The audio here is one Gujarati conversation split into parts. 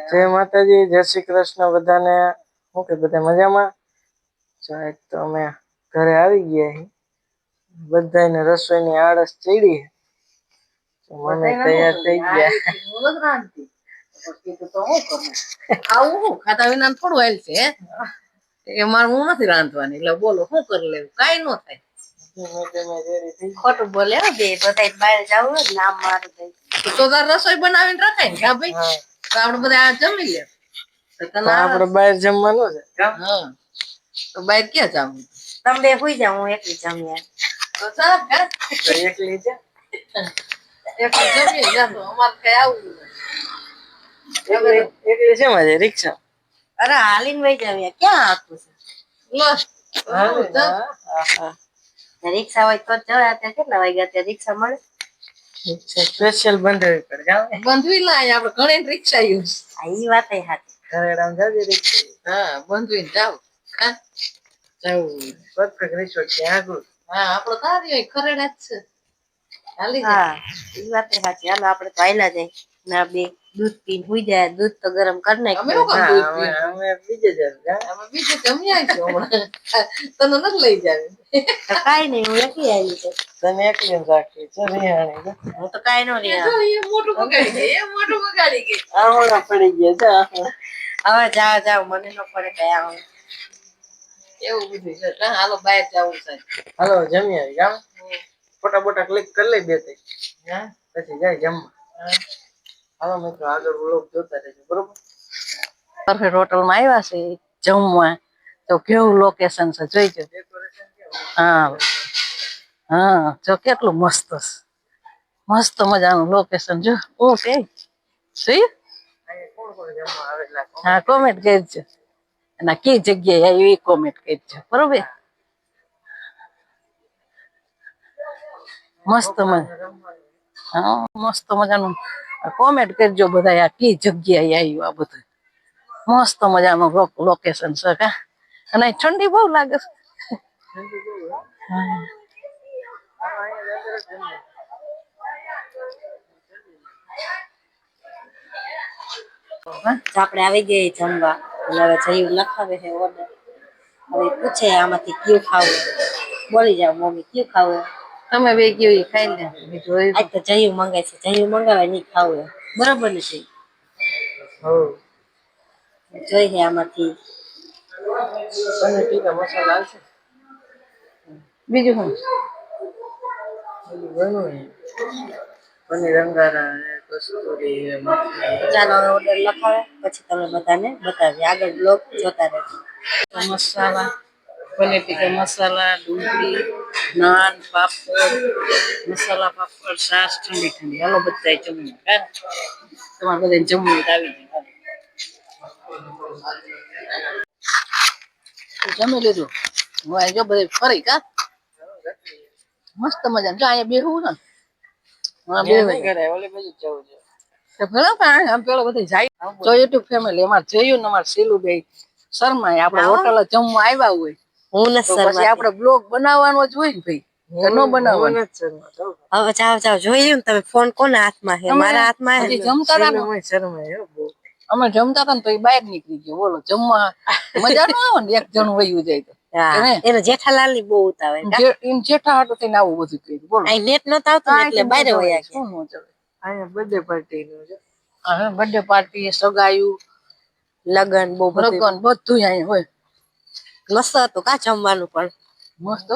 જય માતાજી, જય શ્રી કૃષ્ણ બધાને. હું કે બધા મજામાં? જો એક તો અમે ઘરે આવી ગયા બધાને રસોઈની આળસ ચડી. મને તૈયાર થઈ ગયા. આવું ખાતા વિના થોડું હાલ છે એ મારે હું નથી રાંધવાની એટલે બોલો શું કરી લેવું કઈ ન થાય. ખોટું બોલે બે બધા બહાર જવું હોય નામ મારું તો તાર રસોઈ બનાવીને રખાય ને ભાઈ તો આપડે બધા જમી લે. આપડે બહાર જમવાનું છે. હા તો બહાર ક્યાં જવું? તમે બે હોઈ જાવ હું એકલી જમ્યા તો એકલી છે. એકલી જમી જાતો અમારે કઈ આવું એકલી છે મારે રિક્ષા. અરે હાલીને વહી જાવ ક્યાં આખું છે રિક્ષા હોય તો જવાય. અત્યારે કેટલા વાગ્યા? અત્યારે રિક્ષા મળે? સ્પેશિયલ બંધવી પડે જાવ બંધવી લાય આપડે ઘણી રિક્ષા યુઝ. ઈ વાત એ હાચી. ઘરેડામ જાજે રિક્ષા. હા બંધવીને જાવ જવું પરફેક્ટ રિસોર્ટ છે આગળ. હા આપડે તારી ખરેડા જ છે હાલી જાય. ઈ વાત એ હાચી. હાલો આપડે તો હાલ્યા જાય ના બે દૂધ પીને હુઈ જાય. દૂધ તો ગરમ કરી નાખ. અમે બીજે જ બીજે જમી આવીશું હમણાં તને નથી લઈ જાવી. કઈ નઈ હું એકલી આવી છે. તને એકલી રાખી છે રિહાણી. હું તો કઈ નો રિહાઉ. મોઢું બગાડી ગઈ મોઢું બગાડી ગઈ. આવડા પડી ગયા જા. હવે જાવ જાવ મને ન પડે કઈ આવ એવું બધું છે. હાલો બહાર જવું છે. હાલો જમી આવી જાવ. ફોટા બોટા ક્લિક કરી લઈ બે ત્રણ પછી જાય જમવા. હાલો મિત્રો આગળ વ્લોગ જોતા રહેજો બરોબર. પરફેક્ટ હોટલમાં આવ્યા છે જમવા તો કેવું લોકેશન છે જોઈજો. હા હા જો કેટલું મસ્ત મસ્ત મજાનું લોકેશન જો હું કે જોયું. કોણ કોણ જમવા આવેલા? હા કોમેન્ટ કરજો અને કઈ જગ્યાએ આવી એ કોમેન્ટ કરજો બરોબર. મસ્ત હા મસ્ત મજાનું કોમેન્ટ કરજો બધા આ કી જગ્યાએ આવ્યું આ બધું. મસ્ત મજાનું લોકેશન છે કા અને ઠંડી બહુ લાગે છે. આપડે આવી ગયા જમવા એટલે હવે જયું લખાવે છે ઓર્ડર. હવે પૂછે આમાંથી કયું ખાવું બોલી જાવ મમ્મી કયું ખાવું. તમે બે કયો ખાઈ લે આજ તો જયું મંગાય છે. જયું મંગાવે નઈ ખાવું બરાબર ને છે. જોઈ આમાંથી પનીર ટીકા મસાલા આવશે. બીજું હું પનીર અંગારા કસ્તુરી. ચાલો હવે ઓર્ડર લખાવે પછી તમે બધાને બતાવીએ આગળ બ્લોગ જોતા રહેજો. મસાલા પનીર ટીકા મસાલા ડુંગળી નાન પાપડ મસાલા પાપડ છાશ ઠંડી ઠંડી હાલો બધા જમવા તમારે બધા જમવું આવી જાય. જમી લીધું હું જો બધે ફરી કા મસ્ત મજા જો અહીંયા બેહવું ને. હા બે ઓલી બાજુ જવું છે. પેલો બધી જાય જો યુટ્યુબ ફેમિલી અમારે જોયું ને અમારે સીલું બે શર્મા આપડે હોટલ જમવા આવ્યા હોય હું ને પછી આપડે બ્લોગ બનાવવાનો જ હોય ને ભાઈ ન બનાવવાનો. હવે જાવ જાવ જોયું ને તમે ફોન કોના હાથમાં છે? મારા હાથમાં જમતા અમે જમતા હતા ને તો એ બહાર નીકળી ગયો બોલો જમવા મજા ન આવે ને એક જણું વયું જાય તો. એને જેઠાલાલ ની બહુ ઉતાવળ જેઠા હાટુ થઈને આવું બધું કર્યું બોલો. નેટ નતું આવતું એટલે બહાર વયા ગયા. અહીંયા બર્થડે પાર્ટી નું છે. હા બર્થડે પાર્ટી સગાયું લગન બહુ લગન બધું અહીંયા હોય. મસ્ત હતું કા જમવાનું પણ મસ્ત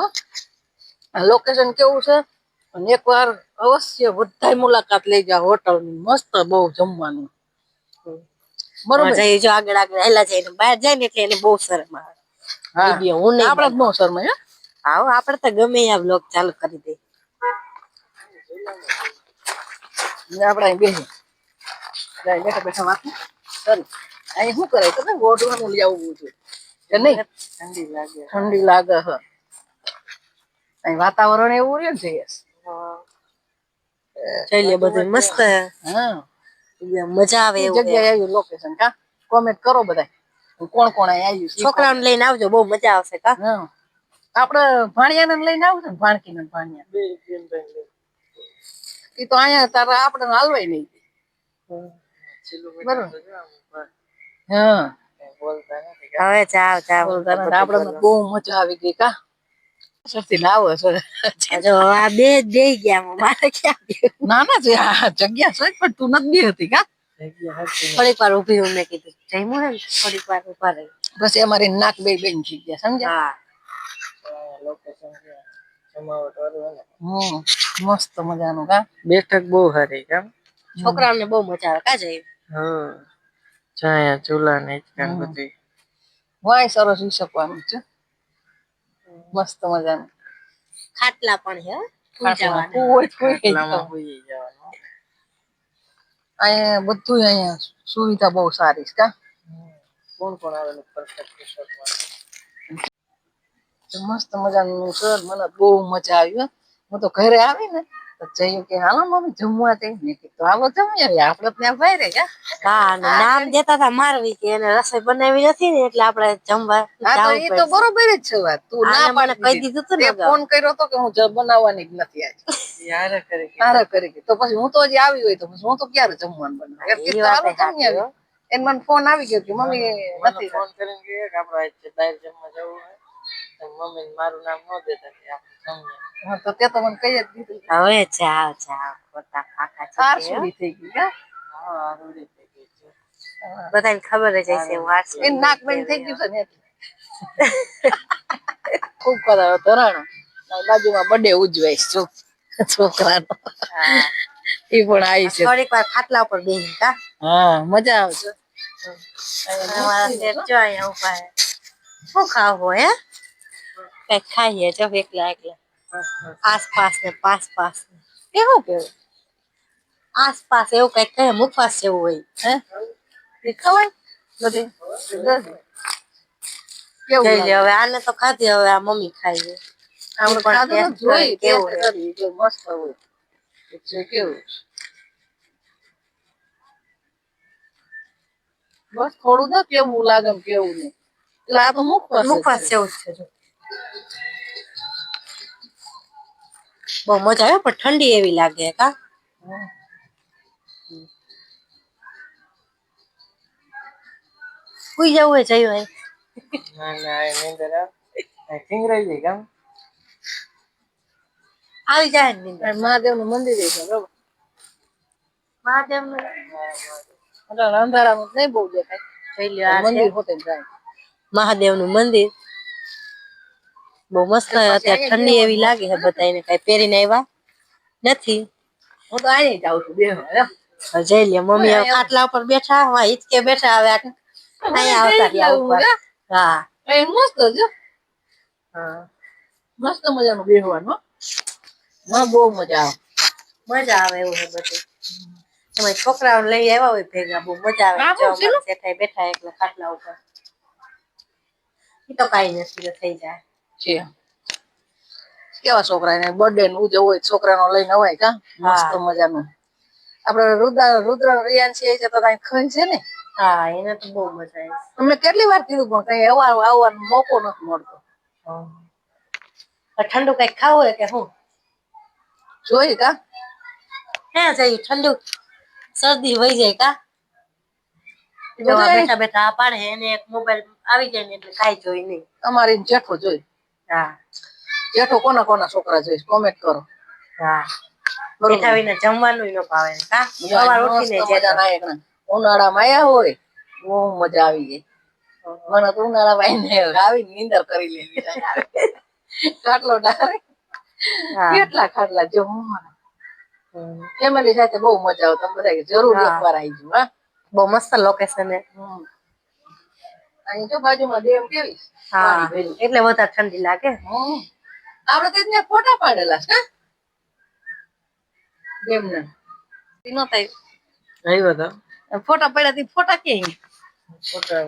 લોકેશન કેવું છે. અને એક વાર અવશ્ય બધા મુલાકાત લઈ જાય હોટલ ની મસ્ત બહુ જમવાનું. બરોબર જો આગળ આગળ હેલા જાય બહાર જાય ને એટલે એને બહુ શરમ આવે. હું આપડે જ બહુ શરમાય આવો આપડે તો ગમે આ બ્લોગ ચાલુ કરી દઈ. આપડે બેસી બેઠા બેઠા વાત કરી અહી શું કરે તો ગોઢવાનું લઈ આવવું જોઈએ કે નહી. ઠંડી લાગે હ વાતાવરણ એવું રે છે. જઈ બધું મસ્ત હા મજા આવે એવું જગ્યાએ આવ્યું લોકેશન કા કોમેન્ટ કરો બધા કોણ કોણ આવ્યું છોકરાઓને લઈને આવજો બહુ મજા આવશે કા. આપડે ભાણિયા ને લઈને આવું છે ને ભાણકી ને ભાણિયા એ તો અહીંયા તારે આપડે હાલવાય નઈ. હા બોલતા નથી હવે જાવ જાવ બોલતા નથી. આપણે બહુ મજા આવી ગઈ કા સરથી લાવો સર જો આ બે ગયા મારે ક્યાં ગયું? ના ના જે આ જગ્યા છે પણ તું નથી બી હતી કા થોડીક વાર ઉભી હું મેં કીધું જઈમું ને થોડીક વાર ઉભા રહી. પછી અમારી નાક બે બેન થઈ ગયા સમજ્યા. હા લોકેશન જમાવટ વાળું મસ્ત મજાનું કા બેઠક બહુ સારી કામ છોકરાઓને બહુ મજા આવે કા જઈ. હા ચાયા ચૂલા ને હિચકા બધી વાય સરસ ઈ શકવાનું છે મસ્ત મજાનું ખાટલા પણ હે ખાટલામાં હુઈ જવાનું અહીંયા બધું અહીંયા સુવિધા બહુ સારી છે કા કોણ કોણ આવેલું પરફેક્ટ મસ્ત મજાનું સર મને બહુ મજા આવી હો. હું તો ઘરે આવી ને તો જયું કે હાલો મમ્મી જમવા જઈ મેં કીધું હાલો જમી આવીએ આપડે ત્યાં ભાઈ રે કા હા નામ દેતા હતા મારવી કે એને રસોઈ બનાવી નથી ને એટલે આપણે જમવા હા તો એ તો બરોબર જ છે વાત તું ના મને કહી પાડી દીધું તું તે ને ફોન કર્યો તો કે હું બનાવવાની જ નથી આજ યાર કરી તારે કરી તો પછી હું તો હજી આવી હોય તો પછી હું તો ક્યારે જમવાનું બનાવું એ વાત સાચી હો. એને મને ફોન આવી ગયો કે મમ્મી નથી ફોન કરીને કે આપણે આજ બહાર જમવા જવું હોય મમ્મી મારું નામ ન દેતા કે આપણે જમીએ હા તો તે તો મને કઈ જ દીધું હવે જાવ જાવ ખોટા કાકા કાર છે સુડી થઈ ગઈ કા હા રૂડી થઈ ગઈ છે બધાને ખબર જ હશે એ નાક બંધ થઈ ગયું છે ને ખૂબ કરાયો ધરાણો બાજુમાં બર્થડે ઉજવાઈશ જો છોકરાનો એ પણ આવી છે થોડીક વાર ખાટલા ઉપર બેસી કા હા મજા આવશે અમારા શેઠ જો અહીંયા ઉભા હે શું ખાવું હે કઈક ખાઈએ જો એકલા એકલા આસપાસ ને પાસ કેવું કેવું આસપાસ એવું કઈક કહે મુખવાસ જેવું હોય હે એ ખવાય બધી કેવું જઈ લે લાગે હવે આને તો ખાધી હવે આ મમ્મી ખાઈ લે આપણે ખાધું તો જોઈ કેવું કેવું હે કરી કે મસ્ત હોય છે કેવું બસ થોડું દે કેવું લાગે ને કેવું નહીં એટલે આ તો મુખવાસ જેવું જ છે જો બહુ મજા આવે પણ ઠંડી એવી લાગે કા સુઈ જવું હોય જયું ના ના એની અંદર થીંગરાઈ જાય કામ આવી જાય ને નીંદર. મહાદેવ નું મંદિર છે બરોબર મહાદેવ નું અંધારામાં નહીં બહુ દેખાય જોઈ લ્યો આ છે મંદિર હોતે જાય મહાદેવ નું મંદિર બહુ મસ્ત અત્યારે ઠંડી એવી લાગે છે બધા એને કઈ પહેરીને આવ્યા નથી હું તો અહીં જાઉં છું બે જઈ લે મમ્મી હવે ખાટલા ઉપર બેઠા હા હિચકે બેઠા હવે અહીંયા આવતા રહ્યા ઉપર હા મસ્ત છે હા મસ્ત મજાનું બેહવાનું મને બહુ મજા આવે મજા આવે એવું છે બધું તમે છોકરાઓ લઈ આવ્યા હોય ભેગા બહુ મજા આવે જો અમારા શેઠાઈ બેઠા એકલા ખાટલા ઉપર એ તો કઈ નથી થઈ જાય છે કેવા છોકરા ને બર્થડે નું ઉજવ હોય છોકરાનો લઈને અવાય કા મસ્ત મજાનું આપડે રુદ્ર રિયાન છે તો કઈ ખઈ છે ને હા એને તો બહુ મજા આવી અમે કેટલી વાર કીધું પણ કઈ આવવાનો મોકો નથી મળતો ઠંડુ કઈક ખાવું હોય કે હું જોઈ કા ક્યાં જઈ ઠંડુ શરદી વહી જાય કા બેઠા બેઠા આ પાડે એને એક મોબાઈલ આવી જાય ને એટલે કાઈ જોઈ નહીં અમારી જેઠો જોઈ હા જેઠો કોના કોના છોકરા જોઈશ કોમેન્ટ કરો હા બેઠા વિના જમવાનું ન ભાવે કા સવાર ઉઠીને જેઠો ઉનાળામાં આયા હોય બહુ મજા આવી ગઈ મને તો ઉનાળામાં આવી નીંદર કરી લેવી ખાટલો ડારે કેટલા ખાટલા જો ફેમિલી સાથે બહુ મજા આવે તમે બધા જરૂર એકવાર આવી જાવ હા બહુ મસ્ત લોકેશન હે અહીં જો બાજુમાં ડેમ કેવી હા એટલે વધારે ઠંડી લાગે આપડે તો ફોટા પાડેલા છે ડેમ ના આવ્યા હતા ફોટા પડ્યા થી ફોટા કે ફોટા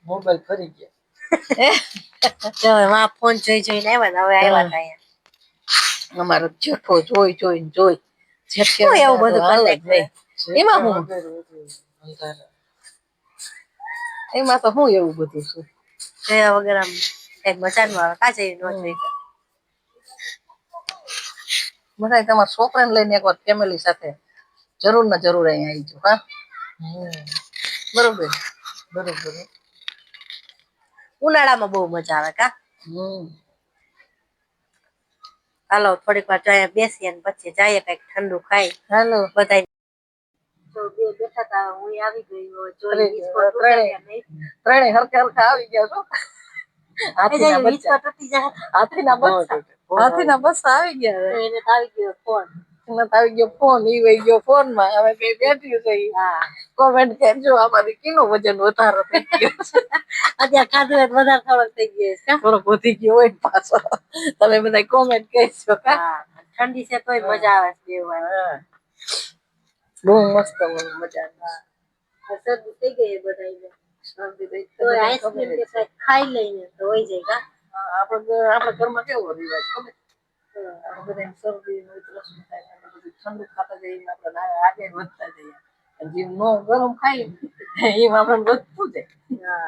મોબાઈલ ફરી ગયા ફોન જોઈ જોઈને આવ્યા ને હવે આવ્યા હતા અહીંયા અમારો જેઠો જોઈ જોઈ શું એવું બધું contact છે? એમાં હું એમાં તો હું એવું બધું છે જોયા વગર આમ કઈક મજા નું આવે કા જઈ ન જોઈ બધા તમારા છોકરાને લઈને એકવાર ફેમિલી સાથે જરૂર ને જરૂર અહીંયા આવી જાવ હા બરોબર બરોબર. ઉનાળામાં બહુ મજા આવે કા. હાલો થોડીક વાર જાય બેસીએ ને પછી જઈએ કઈક ઠંડુ ખાઈ. હાલો બધા તો બે બેઠા તા હું આવી ગઈ ત્રણે હરખા હરખા આવી ગયા છો. હાથીના બચ્ચા આવી ગયા. એને તો આવી ગયો ફોન. આવી ગયો ફોન, ઈ વઈ ગયો ફોન માં. હવે બે બેઠી થઈ. કોમેન્ટ કરજો આમાંથી કીનું વજન વધારે થઈ ગયો. અત્યારે ખાધું હોય વધારે થોડોક થઈ ગયો છે. થોડોક વધી ગયો હોય પાછો. તમે બધા કોમેન્ટ કહેજો કા. ઠંડી છે તોય મજા આવે છે બેવાની. બહુ મસ્ત મજા આવે. શરદી થઈ ગઈ બધાને. શરદી થઈ તો આઈસ્ક્રીમ કે ખાઈ લઈને તો હોય જાય કા. આપણા ઘરમાં કેવો રિવાજ ખબર? આપણે બધા શરદી ઉધરસ થાય બધું ઠંડુ ખાતા જઈએ આપણે આગળ વધતા જઈએ. જેમ નો ગરમ ખાઈ એમ આપણે વધતું જાય.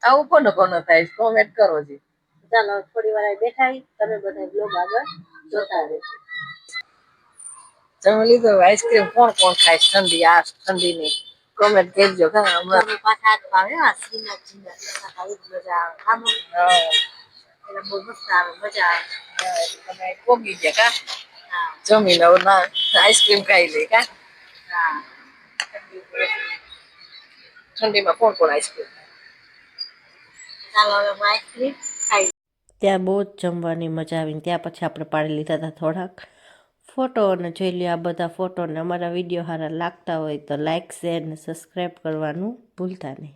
આવું કોને થાય કોમેન્ટ કરો જી. ચાલો થોડી વાર બેઠા તમે બધા બ્લોગ આગળ જોતા રહેજો. તમે લીધો આઈસ્ક્રીમ કોણ કોણ ખાય ઠંડી આ ઠંડી ની કોમેન્ટ કરજો. પાછા ભાવે મજા આવે. એટલે બહુ મસ્ત આવે મજા આવે. તમે પોગી ગયા કા જમીન ના આઈસ્ક્રીમ ખાઈ લે કા. ઠંડીમાં કોણ કોણ આઈસ્ક્રીમ ચાલો હવે આઈસ્ક્રીમ ખાઈ. ત્યાં બહુ જ જમવાની મજા આવીને ત્યાં પછી આપણે પાડી લીધા હતા થોડાક ફોટો અને જોઈ લે આ બધા ફોટોને અમારા વિડીયો સારા લાગતા હોય તો લાઇક શેર ને સબસ્ક્રાઈબ કરવાનું ભૂલતા નહીં.